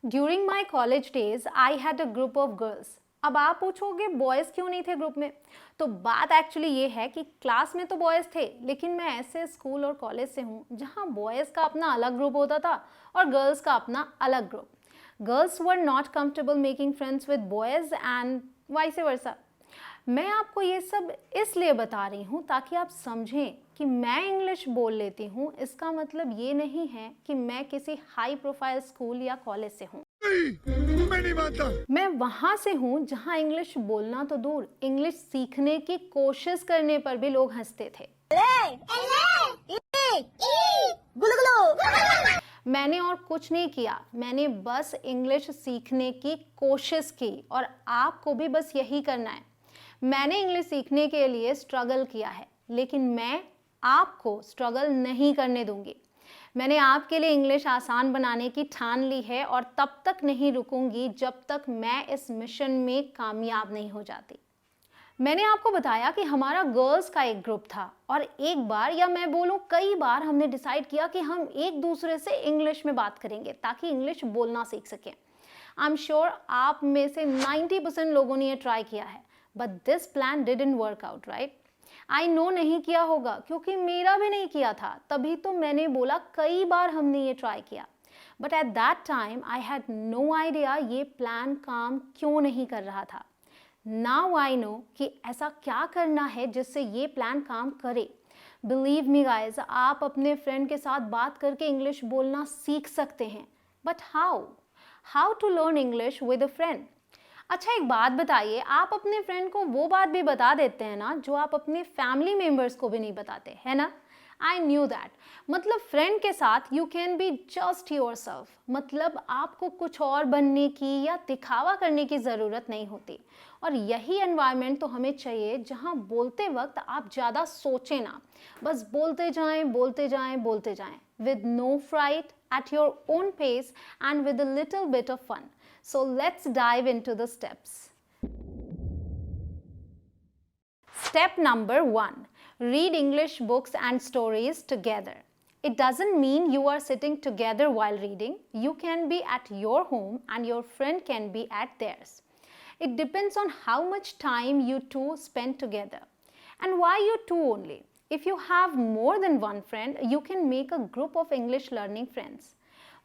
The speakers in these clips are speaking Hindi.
During my college days I had a group of girls. अब आप पूछोगे बॉयज़ क्यों नहीं थे ग्रुप में? तो बात एक्चुअली ये है कि क्लास में तो बॉयज़ थे, लेकिन मैं ऐसे स्कूल और कॉलेज से हूँ जहाँ बॉयज़ का अपना अलग ग्रुप होता था और गर्ल्स का अपना अलग group. Girls were not comfortable making friends with boys and vice versa. मैं आपको ये सब इसलिए बता रही हूँ ताकि आप समझें कि मैं इंग्लिश बोल लेती हूँ, इसका मतलब ये नहीं है कि मैं किसी हाई प्रोफाइल स्कूल या कॉलेज से हूँ। मैं नहीं मानता। मैं वहां से हूँ जहाँ इंग्लिश बोलना तो दूर, इंग्लिश सीखने की कोशिश करने पर भी लोग हंसते थे। मैंने और कुछ नहीं किया, मैंने बस इंग्लिश सीखने की कोशिश की और आपको भी बस यही करना है। मैंने इंग्लिश सीखने के लिए स्ट्रगल किया है, लेकिन मैं आपको स्ट्रगल नहीं करने दूंगी। मैंने आपके लिए इंग्लिश आसान बनाने की ठान ली है और तब तक नहीं रुकूंगी जब तक मैं इस मिशन में कामयाब नहीं हो जाती। मैंने आपको बताया कि हमारा गर्ल्स का एक ग्रुप था और एक बार या मैं बोलूं कई बार हमने डिसाइड किया कि हम एक दूसरे से इंग्लिश में बात करेंगे ताकि इंग्लिश बोलना सीख सकें। आई एम श्योर आप में से 90% लोगों ने ये ट्राई किया है, but this plan didn't work out, right? I know नहीं किया होगा क्योंकि मेरा भी नहीं किया था, तभी तो मैंने बोला कई बार हमने ये ट्राई किया। But at that time I had no idea ये प्लान काम क्यों नहीं कर रहा था। नाउ आई नो कि ऐसा क्या करना है जिससे ये प्लान काम करे। बिलीव मी गाइज, आप अपने फ्रेंड के साथ बात करके इंग्लिश बोलना सीख सकते हैं, but how to learn English with a friend? अच्छा, एक बात बताइए, आप अपने फ्रेंड को वो बात भी बता देते हैं ना जो आप अपने फैमिली मेंबर्स को भी नहीं बताते, है ना? I knew that. मतलब फ्रेंड के साथ you can be just yourself, मतलब आपको कुछ और बनने की या दिखावा करने की ज़रूरत नहीं होती। और यही एनवायरनमेंट तो हमें चाहिए जहाँ बोलते वक्त आप ज़्यादा सोचें ना, बस बोलते जाएं बोलते जाएं बोलते जाएं, with no fright, at your own pace and with a little bit of fun. So let's dive into the steps. Step number 1. Read English books and stories together. It doesn't mean you are sitting together while reading. You can be at your home and your friend can be at theirs. It depends on how much time you two spend together. And why you two only? If you have more than one friend, you can make a group of English learning friends.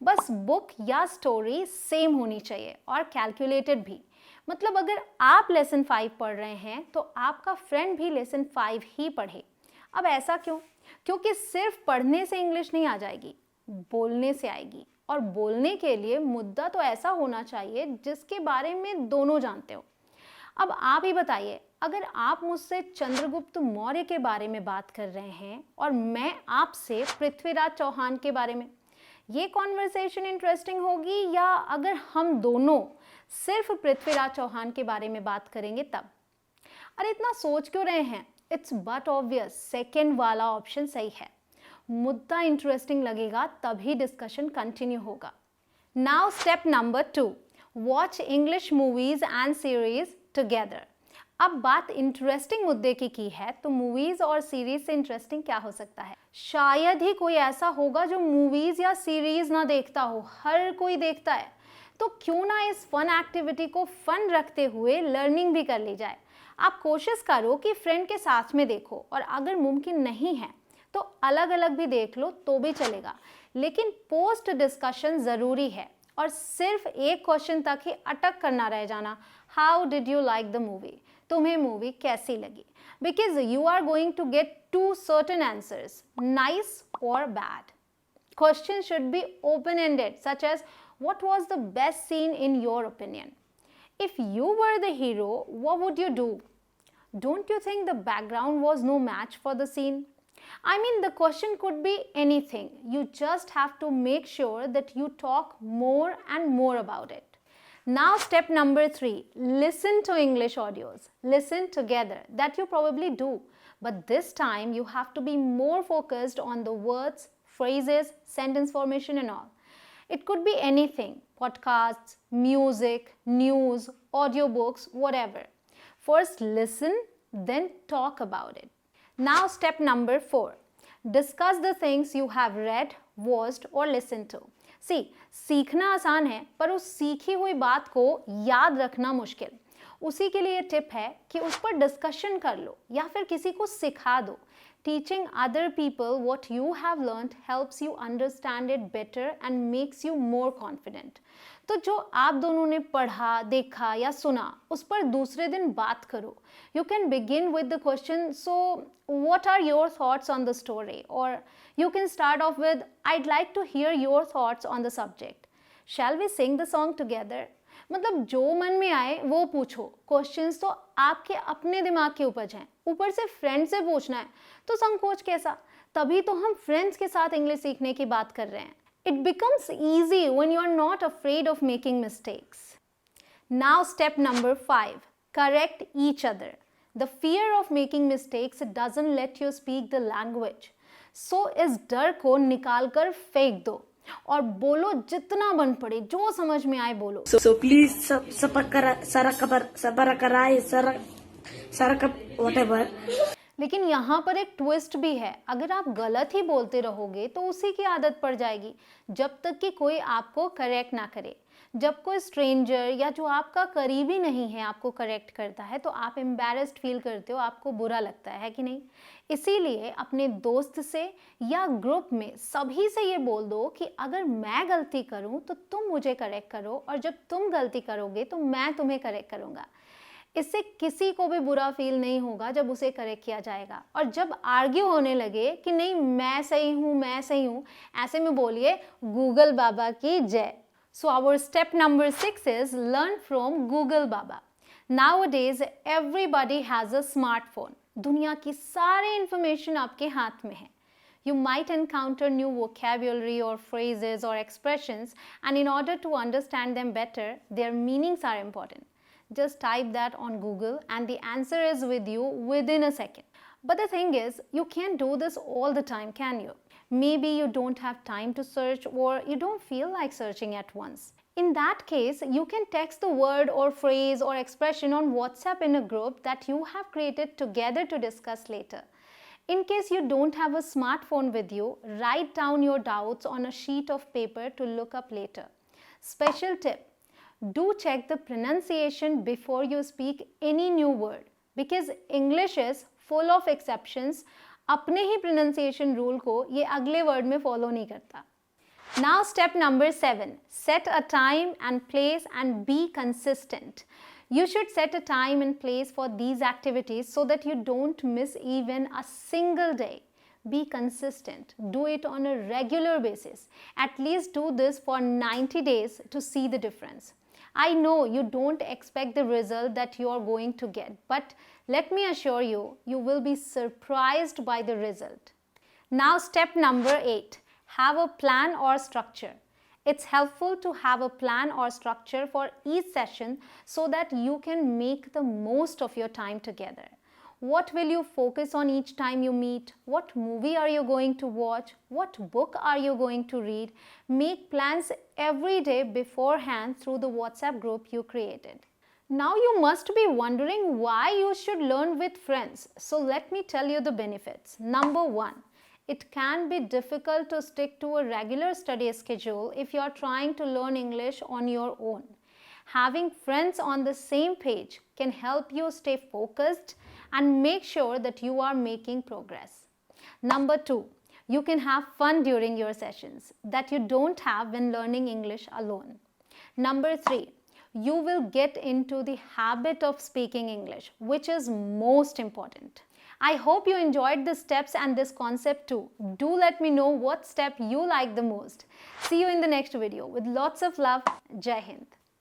बस बुक या स्टोरी सेम होनी चाहिए और कैलकुलेटेड भी। मतलब अगर आप लेसन 5 पढ़ रहे हैं तो आपका फ्रेंड भी लेसन 5 ही पढ़े। अब ऐसा क्यों? क्योंकि सिर्फ पढ़ने से इंग्लिश नहीं आ जाएगी, बोलने से आएगी। और बोलने के लिए मुद्दा तो ऐसा होना चाहिए जिसके बारे में दोनों जानते हो। अब आप ही बताइए, अगर आप मुझसे चंद्रगुप्त मौर्य के बारे में बात कर रहे हैं और मैं आपसे पृथ्वीराज चौहान के बारे में, ये कॉन्वर्सेशन इंटरेस्टिंग होगी या अगर हम दोनों सिर्फ पृथ्वीराज चौहान के बारे में बात करेंगे तब? अरे इतना सोच क्यों रहे हैं? इट्स बट ऑब्वियस, सेकेंड वाला ऑप्शन सही है। मुद्दा इंटरेस्टिंग लगेगा तभी डिस्कशन कंटिन्यू होगा। Now step number 2, watch English movies and series together. अब बात इंटरेस्टिंग मुद्दे की है तो मूवीज और सीरीज से इंटरेस्टिंग क्या हो सकता है? शायद ही कोई ऐसा होगा जो मूवीज या सीरीज ना देखता हो, हर कोई देखता है। तो क्यों ना इस फन एक्टिविटी को फन रखते हुए लर्निंग भी कर ली जाए। आप कोशिश करो कि फ्रेंड के साथ में देखो और अगर मुमकिन नहीं है तो अलग अलग भी देख लो तो भी चलेगा, लेकिन पोस्ट डिस्कशन ज़रूरी है और सिर्फ एक क्वेश्चन तक ही अटक करना रह जाना, how did you like the movie? तुम्हें मूवी कैसी लगी? Because you are going to get 2 certain answers, nice or bad. Questions should be open-ended, such as what was the best scene in your opinion? If you were the hero, what would you do? Don't you think the background was no match for the scene? I mean, the question could be anything. You just have to make sure that you talk more and more about it. Now step number 3, listen to English audios. Listen together. That you probably do. But this time you have to be more focused on the words, phrases, sentence formation and all. It could be anything, podcasts, music, news, audiobooks, whatever. First listen, then talk about it. Now step number 4, discuss the things you have read, watched or listened to. सीखना आसान है पर उस सीखी हुई बात को याद रखना मुश्किल। उसी के लिए टिप है कि उस पर डिस्कशन कर लो या फिर किसी को सिखा दो। Teaching other people what you have learned helps you understand it better and makes you more confident. तो जो आप दोनों ने पढ़ा, देखा या सुना, उस पर दूसरे दिन बात करो. You can begin with the question, so what are your thoughts on the story? Or you can start off with, I'd like to hear your thoughts on the subject. Shall we sing the song together? मतलब जो मन में आए वो पूछो। क्वेश्चंस तो आपके अपने दिमाग की उपज हैं, ऊपर से फ्रेंड से पूछना है तो संकोच कैसा? तभी तो हम फ्रेंड्स के साथ इंग्लिश सीखने की बात कर रहे हैं। It becomes easy when you are not afraid of making mistakes. Now step number 5, correct each other. The fear of making mistakes doesn't let you speak the language. So इस डर को निकाल कर फेंक दो और बोलो जितना बन पड़े, जो समझ में आए बोलो। So please whatever. लेकिन यहाँ पर एक ट्विस्ट भी है। अगर आप गलत ही बोलते रहोगे तो उसी की आदत पड़ जाएगी, जब तक कि कोई आपको करेक्ट ना करे। जब कोई स्ट्रेंजर या जो आपका करीबी नहीं है आपको करेक्ट करता है तो आप एम्बैरेस्ड फील करते हो, आपको बुरा लगता है कि नहीं? इसीलिए अपने दोस्त से या ग्रुप में सभी से ये बोल दो कि अगर मैं गलती करूं तो तुम मुझे करेक्ट करो, और जब तुम गलती करोगे तो मैं तुम्हें करेक्ट करूंगा। इससे किसी को भी बुरा फील नहीं होगा जब उसे करेक्ट किया जाएगा। और जब आर्ग्यू होने लगे कि नहीं मैं सही हूँ, ऐसे में बोलिए गूगल बाबा की जय। So our step number 6 is learn from Google Baba. Nowadays everybody has a smartphone. दुनिया की सारी information आपके हाथ में है। You might encounter new vocabulary or phrases or expressions, and in order to understand them better, their meanings are important. Just type that on Google and the answer is with you within a second. But the thing is, you can't do this all the time, can you? Maybe you don't have time to search or you don't feel like searching at once. In that case, you can text the word or phrase or expression on WhatsApp in a group that you have created together to discuss later. In case you don't have a smartphone with you, write down your doubts on a sheet of paper to look up later. Special tip: do check the pronunciation before you speak any new word, because English is full of exceptions. अपने ही pronunciation rule को ये अगले word में follow नहीं करता। Now step number 7, set a time and place and be consistent. You should set a time and place for these activities so that you don't miss even a single day. Be consistent. Do it on a regular basis. At least do this for 90 days to see the difference. I know you don't expect the result that you are going to get, but let me assure you, you will be surprised by the result. Now step number 8, have a plan or structure. It's helpful to have a plan or structure for each session so that you can make the most of your time together. What will you focus on each time you meet? What movie are you going to watch? What book are you going to read? Make plans every day beforehand through the WhatsApp group you created. Now you must be wondering why you should learn with friends. So let me tell you the benefits. Number 1, it can be difficult to stick to a regular study schedule if you are trying to learn English on your own. Having friends on the same page can help you stay focused and make sure that you are making progress. Number 2, you can have fun during your sessions that you don't have when learning English alone. Number 3, you will get into the habit of speaking English, which is most important. I hope you enjoyed the steps and this concept too. Do let me know what step you like the most. See you in the next video. With lots of love, Jai Hind.